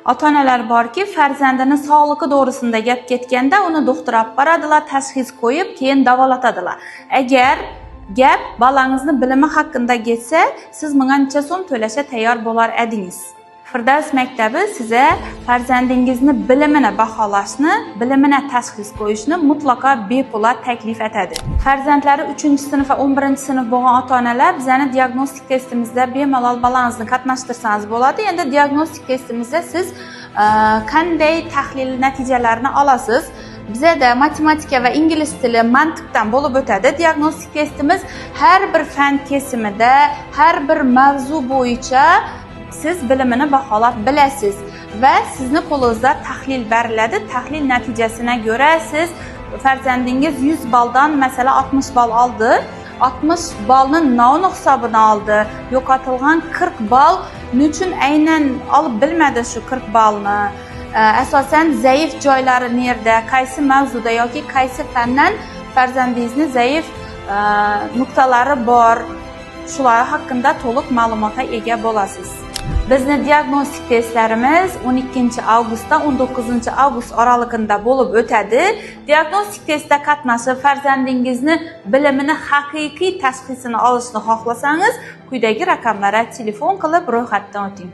Ota-onalar borki, farzandini sog'lig'i to'g'risida gap ketganda uni doktor olib boradilar, tashxis qo'yib, keyin davolatadilar. Agar gap bolangizni bilimi haqida ketsa, siz menga necha so'm to'lashga tayyor bo'lar edingiz. Firdavs maktabi size farzandingizni bilimini baholashni, bilimini tashxis qo'yishni mutlaqo bepul taklif etadi. Farzandlari 3-sinf va 11-sinf bo'lgan ota-onalar bizning diagnostik testimizda bemalol bolangizni qatnashtirsangiz bo'ladi. Endi diagnostik testimizda siz qanday tahlil natijalarini olasiz? Bizda matematika va ingliz tili mantiqdan bo'lib o'tadi. Diagnostik testimiz har bir fan kesimida, har bir mavzu bo'yicha siz bilimini baholab bilasiz va sizni qo'lingizda tahlil beriladi. Tahlil natijasına göre siz farzandingiz 100 baldan mesela 60 bal aldı. 60 balının navni hisobini aldı. Yo'qotilgan 40 bal nechun aynan olib bilmadi shu 40 balni? Asosan zaif joylari nerede, qaysi mavzuda yoki qaysi fandan farzandingizni zaif nuqtalari bor? Shular haqida to'liq ma'lumotga ega bo'lasiz. Bizni diagnostik testlarimiz 12 avgustdan 19 avgust oralig'ida bo'lib o'tadi. Diagnostik testda qatnashib farzandingizni bilimini haqiqiy tashxisini olishni xohlasangiz, quyidagi raqamlarga telefon qilib ro'yxatdan o'ting.